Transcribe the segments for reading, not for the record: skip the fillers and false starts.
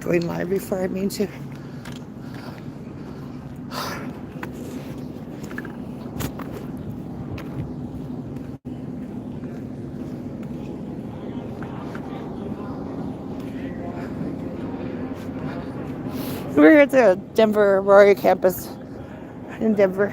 going live before I mean to. We're here at the Denver Aurora campus in Denver.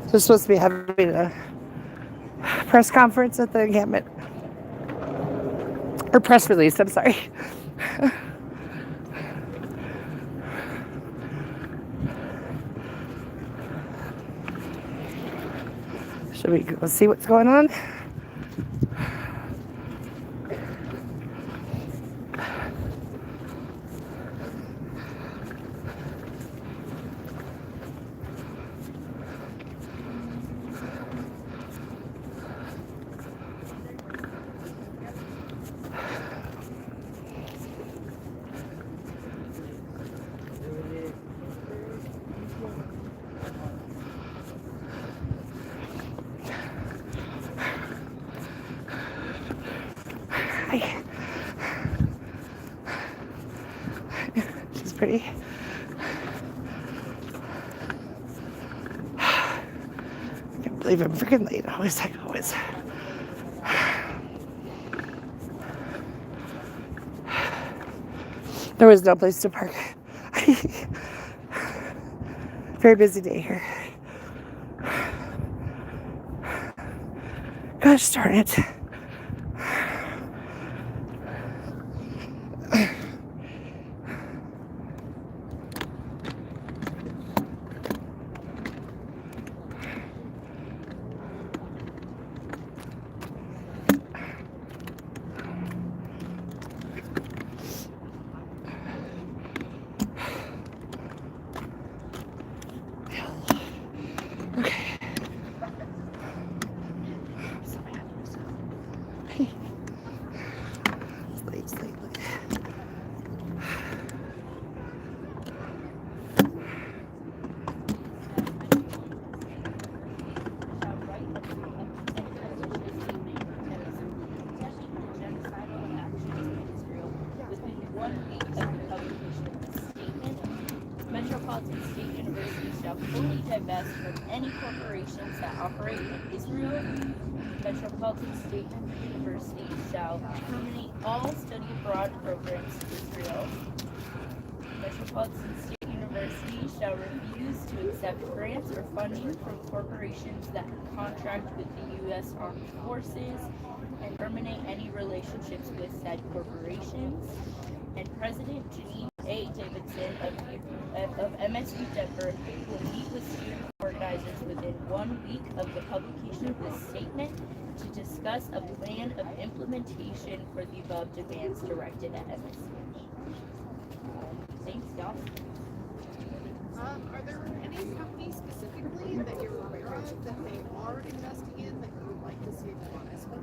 They're supposed to be having a press conference at the encampment. Or press release, I'm sorry. Should we go see what's going on? She's pretty. I can't believe I'm freaking late. Always like always. There was no place to park. Very busy day here. Gosh darn it. Metropolitan State University shall fully divest from any corporations that operate in Israel. Metropolitan State University shall terminate all study abroad programs in Israel. Metropolitan State University shall refuse to accept grants or funding from corporations that contract with the U.S. Armed Forces and terminate any relationships with said corporations. And President Janine A. Davidson of MSU Denver will meet with student organizers within 1 week of the publication of this statement to discuss a plan of implementation for the above demands directed at MSU. Thanks, y'all. Are there any companies specifically that you're aware of that they are investing in that you would like to see more as well?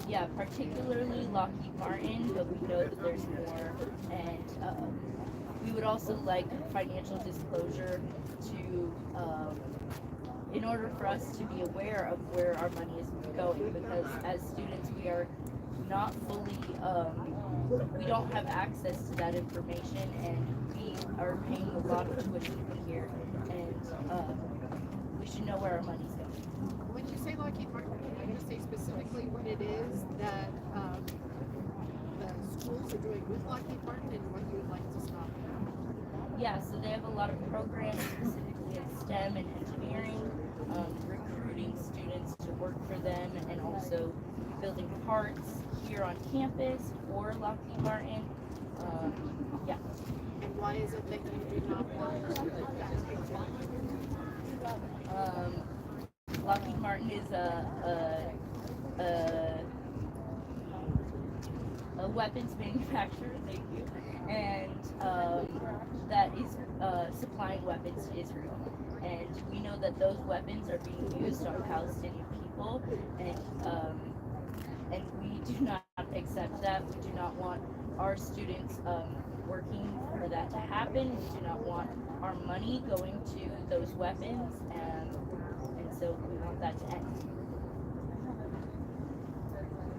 Yeah, particularly Lockheed Martin, but we know that there's more. And we would also like financial disclosure to, in order for us to be aware of where our money is going, because as students we are not fully, we don't have access to that information, and we are paying a lot of tuition here, and we should know where our money's going. When you say Lockheed Martin, can you say specifically what it is that the schools are doing with Lockheed Martin and what you would like to stop? Yeah, so they have a lot of programs specifically in STEM and engineering, recruiting students to work for them, and also building parts here on campus for Lockheed Martin. Yeah. And why is it that you do not want Lockheed Martin is a weapons manufacturer, thank you, and that is supplying weapons to Israel. And we know that those weapons are being used on Palestinian people, and we do not accept that. We do not want our students working for that to happen. We do not want our money going to those weapons, and so we want that to end.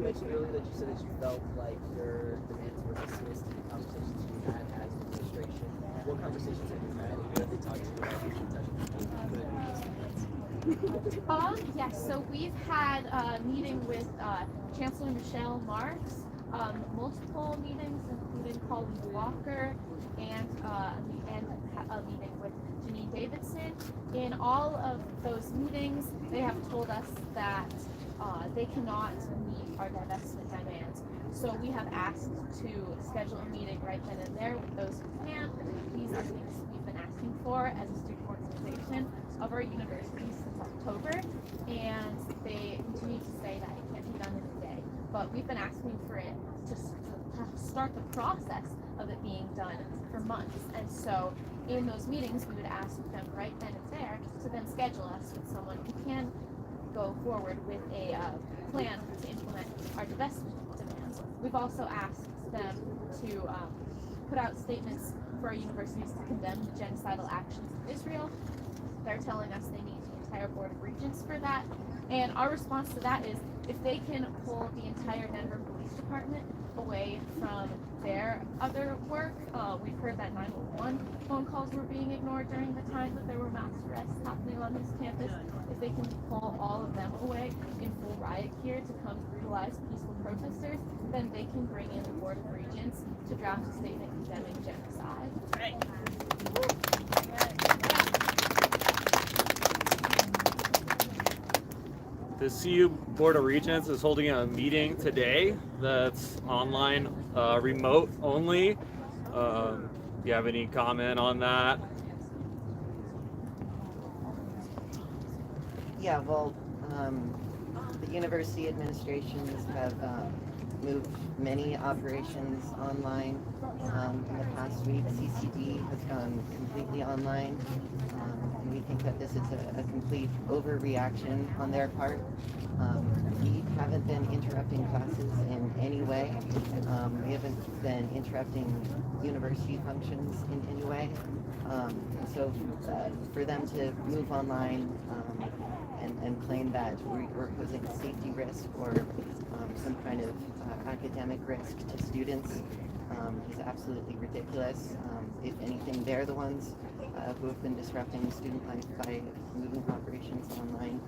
You mentioned earlier that you said that you felt like your demands were dismissed in the conversations you had as an administration. What conversations have you had? And what have they talked to you about in touch with people who could meet those demands? Yes, so we've had a meeting with Chancellor Michelle Marks, multiple meetings, including Colin Walker, and a meeting with Janine Davidson. In all of those meetings, they have told us that they cannot meet our divestment demands. So we have asked to schedule a meeting right then and there with those who can. These are things we've been asking for as a student organization of our university since October, and they continue to say that it can't be done in a day. But we've been asking for it to start the process of it being done for months. And so in those meetings, we would ask them right then and there to then schedule us with someone who can go forward with a plan to implement our divestment demands. We've also asked them to put out statements for our universities to condemn the genocidal actions of Israel. They're telling us they need the entire Board of Regents for that. And our response to that is, if they can pull the entire Denver Police Department away from their other work, we've heard that 911 phone calls were being ignored during the time that there were mass arrests happening on this campus. If they can pull all of them away in full riot gear to come brutalize peaceful protesters, then they can bring in the Board of Regents to draft a statement condemning genocide. Right. The CU Board of Regents is holding a meeting today that's online, remote only. Do you have any comment on that? Yeah, well, the university administrations have moved many operations online in the past week. CCD has gone completely online, and we think that this is a complete overreaction on their part. We haven't been interrupting classes in any way. We haven't been interrupting university functions in any way. So for them to move online and claim that we're posing a safety risk or some kind of academic risk to students is absolutely ridiculous. If anything, they're the ones who have been disrupting student life by moving operations online.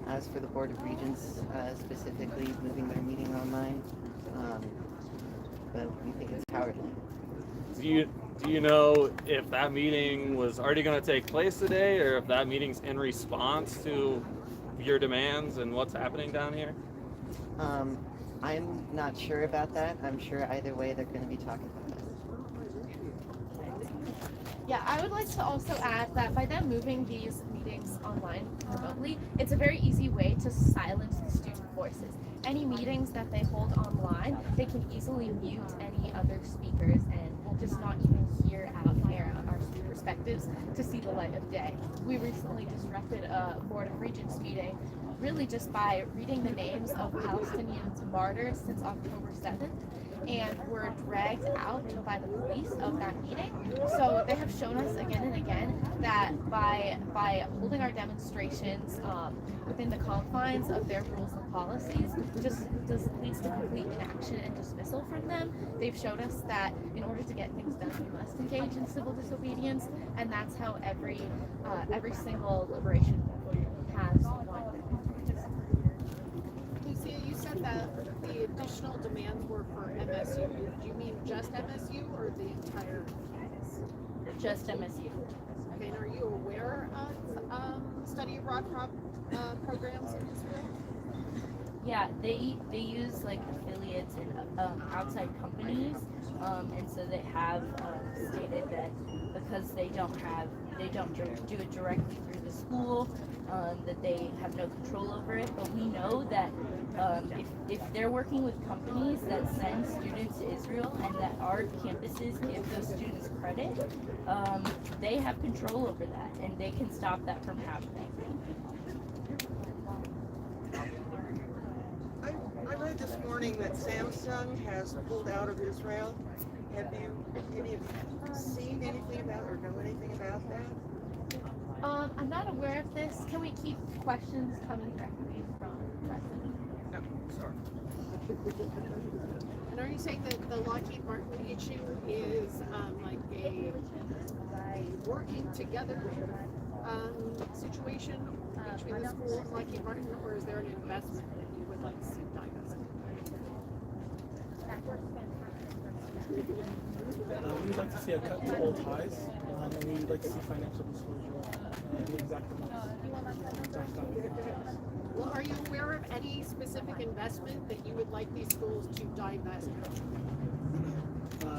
As for the Board of Regents, specifically moving their meeting online, but we think it's cowardly. Do you know if that meeting was already going to take place today, or if that meeting's in response to your demands and what's happening down here? I'm not sure about that. I'm sure either way they're going to be talking about it. Yeah, I would like to also add that by them moving these meetings online remotely, it's a very easy way to silence the student voices. Any meetings that they hold online, they can easily mute any other speakers and just not even hear out our perspectives to see the light of day. We recently disrupted a Board of Regents meeting really just by reading the names of Palestinians martyrs since October 7th, and were dragged out by the police of that meeting. So they have shown us again and again that by holding our demonstrations within the confines of their rules and policies just leads to complete inaction and dismissal from them. They've showed us that in order to get things done, we must engage in civil disobedience, and that's how every single liberation movement has won. Lucia, you said that the additional demands were for MSU. Do you mean just MSU or the entire campus? Just MSU. Okay, and are you aware of study abroad programs in Israel? Yeah, they use like affiliates and outside companies, and so they have stated that because they don't do it directly through the school, that they have no control over it. But we know that if they're working with companies that send students to Israel and that our campuses give those students credit, they have control over that, and they can stop that from happening. I read this morning that Samsung has pulled out of Israel. Have you seen anything about or know anything about that? I'm not aware of this. Can we keep questions coming directly from the president? No, sorry. And are you saying that the Lockheed Martin issue is like a working together situation between the school and Lockheed Martin, or is there an investment that you would like to see divested? We'd like to see a cut to all ties, and we would like to see financial disclosure, the exact amounts. Well, are you aware of any specific investment that you would like these schools to divest from?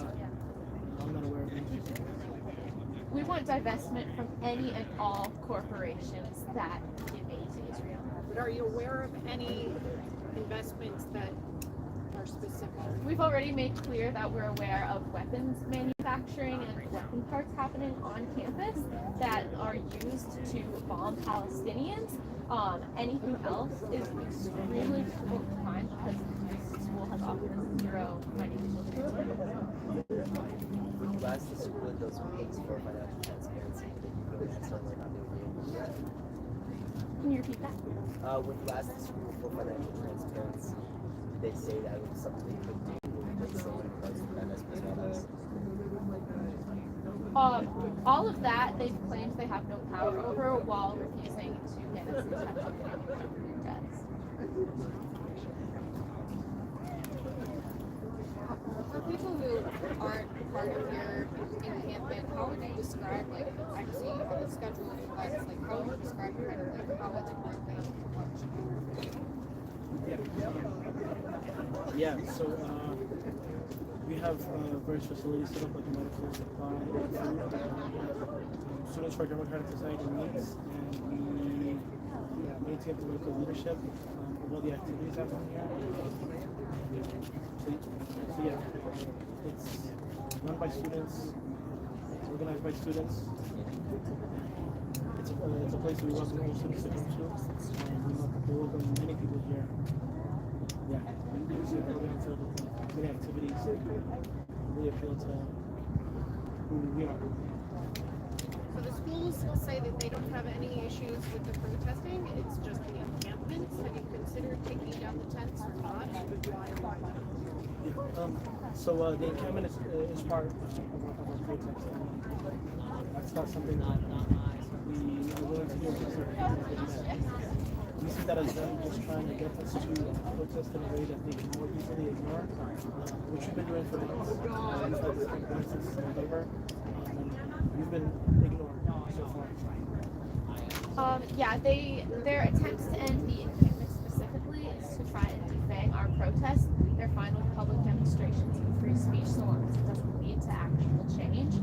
I'm not aware of any. We want divestment from any and all corporations that give aid to Israel. But are you aware of any investments that are specific? We've already made clear that we're aware of weapons manufacturing and weapon parts happening on campus that are used to bomb Palestinians. Anything else is extremely difficult to find because this school has offered us zero financial support. When you asked the school if those pays for financial transparency, did you really answer whether or not they were able to do that? Can you repeat that? When you asked the school for financial transparency, did they say that it was something they could do, or did they say in regards to that as well? All of that they've claimed they have no power over while refusing to get us in touch with their debts. For people who aren't part of your encampment, how would you describe, like, actually on the schedule of events, like, how would you describe kind of like how it's working? Yeah, so we have various facilities set up like a medical students for Democratic Society meets, and we maintain political leadership of all the activities happening here. So yeah, it's run by students, it's organized by students. It's a place we welcome all students to come to, and we welcome many people here. Yeah, it's a program filled with many activities really appeal to who we are. So the schools say that they don't have any issues with the protesting, it's just the encampments. Have you considered taking down the tents or not? So the encampment is part of our protest. That's not something that we are willing to do. We see that as them just trying to get us to protest in a way that they can more easily ignore, which we've been doing for months. We've had this campaign since November, and we've been ignored so far. Their attempts to end the encampment specifically is to try and defang our protests. They're fine with public demonstrations and free speech so long as it doesn't lead to actual change.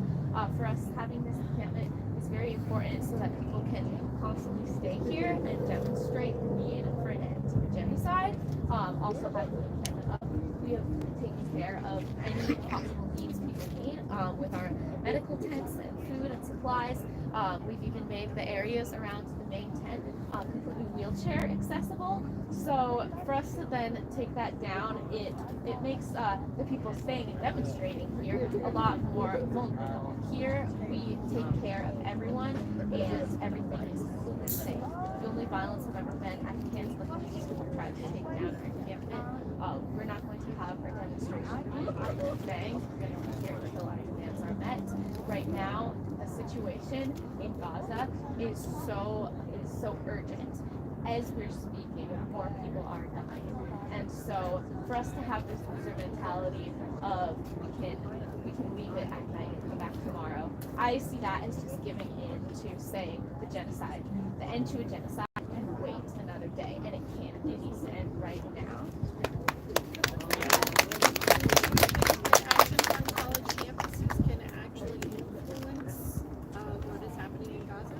For us, having this encampment is very important so that people can constantly stay here and demonstrate the need for an end to the genocide. Also, having the encampment up, we have taken care of any possible needs people need with our medical tents and food and supplies. We've even made the areas around the main tent completely wheelchair accessible. So for us to then take that down, it makes the people staying and demonstrating here a lot more vulnerable. Here we take care of everyone and everything is completely safe. The only violence I've ever been at the hands of the police who try to take down our encampment. We're not going to have our demonstration be banged. We're going to be here until our demands are met. Right now, the situation in Gaza is so urgent. As we're speaking, more people are dying. And so for us to have this loser mentality of we can leave it at night and come back tomorrow, I see that as just giving in to saying the genocide. The end to a genocide can wait another day, and it can't. It needs to end right now. Actions on college campuses can actually influence what is happening in Gaza?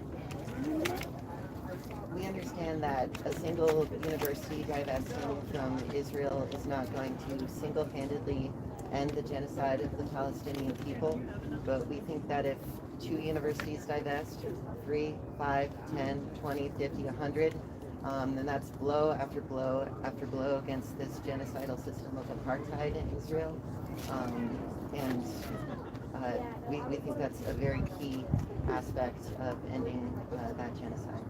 We understand that a single university divesting from Israel is not going to single-handedly end the genocide of the Palestinian people, but we think that if 2 universities divest, 3, 5, 10, 20, 50, 100, then that's blow after blow after blow against this genocidal system of apartheid in Israel. We think that's a very key aspect of ending that genocide.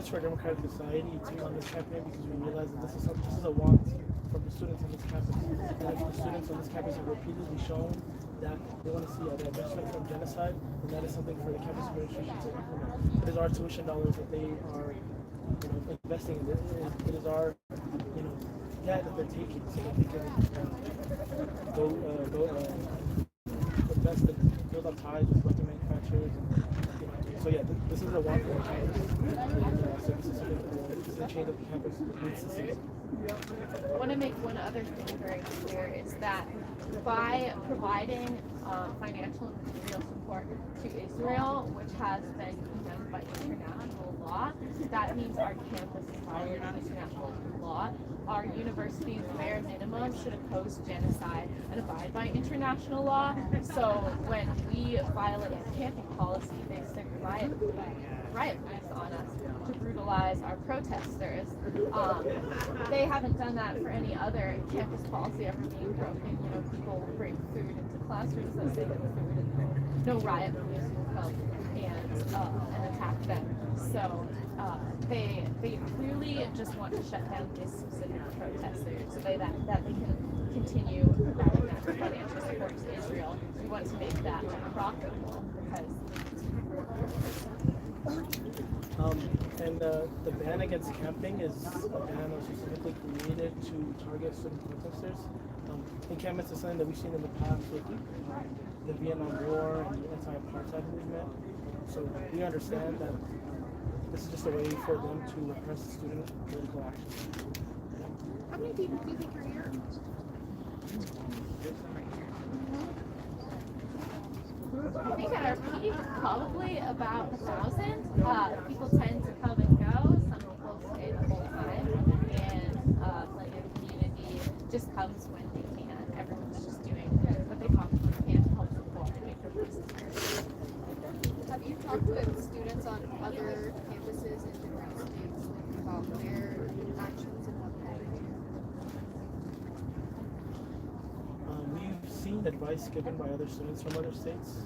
Students for a Democratic Society took on this campaign because we realized that this is a want from the students on this campus. And if the students on this campus have repeatedly shown that they want to see a divestment from genocide, then that is something for the campus administration to implement. It is our tuition dollars that they are, investing in. It is our, debt that they're taking so that they can invest and build up ties with weapon manufacturers. So yeah, this is a want for the campus. So this is something that this is a change that the campus needs to see. I want to make one other thing very clear is that by providing financial and material support to Israel, which has been condemned by international law, that means our campus violates international law. Our universities, bare minimum, should oppose genocide and abide by international law. So when we violate a camping policy, they stick riot police on us to brutalize our protesters. They haven't done that for any other campus policy ever being broken. People bring food into classrooms that say that food, and no riot police will come and attack them. So they clearly just want to shut down this specific protesters so that they can continue providing that financial support to Israel. We want to make that profitable because. And the ban against camping is a ban that was specifically created to target student protesters. Encampments is something that we've seen in the past with the Vietnam War and the anti-apartheid movement. So we understand that this is just a way for them to repress student political action. How many people do you think are here? I think at our peak, probably about 1,000. People tend to come and go. Some people stay the whole time. And the community just comes when they can. Everyone's just doing what they possibly can to help support and make their voices heard. Have you talked with students on other campuses in different states about their actions and what they're doing? We've seen advice given by other students from other states.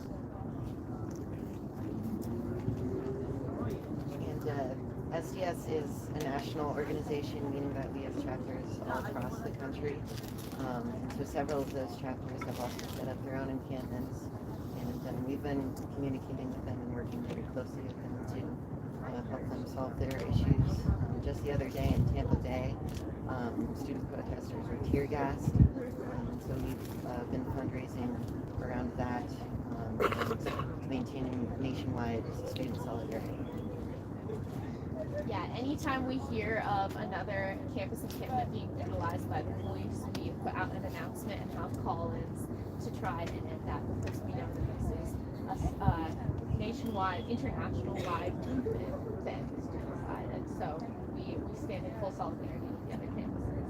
And SDS is a national organization, meaning that we have chapters all across the country. So several of those chapters have also set up their own encampments. And we've been communicating with them and working very closely with them to help them solve their issues. Just the other day in Tampa Bay, student protesters were tear gassed. So we've been fundraising around that and maintaining nationwide student solidarity. Yeah, anytime we hear of another campus encampment being utilized by the police, we put out an announcement and have call-ins to try and end that because we know that this is a nationwide, international-wide movement that is genocide. And so we stand in full solidarity with the other campuses.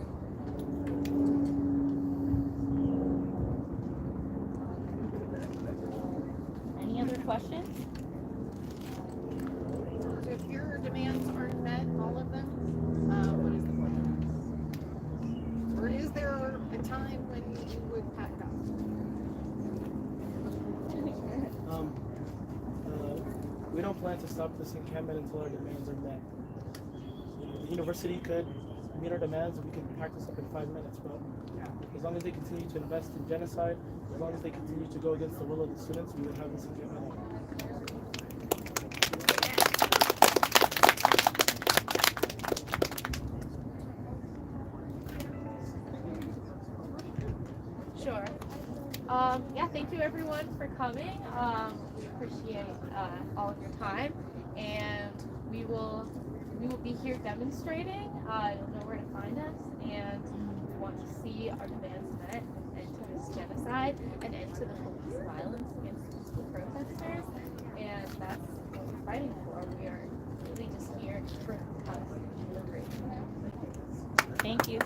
Any other questions? So if your demands aren't met, all of them, what is the point? Or is there a time when you would pack up? We don't plan to stop this encampment until our demands are met. The university could meet our demands and we can pack this up in 5 minutes, but as long as they continue to invest in genocide, as long as they continue to go against the will of the students, we would have this encampment up. Sure. Yeah, thank you everyone for coming. We appreciate all of your time, and we will be here demonstrating. You'll know where to find us, and we want to see our demands met, an end to this genocide, an end to the police violence against peaceful protesters, and that's what we're fighting for. We are really just here for the Palestinian liberation. Thank you.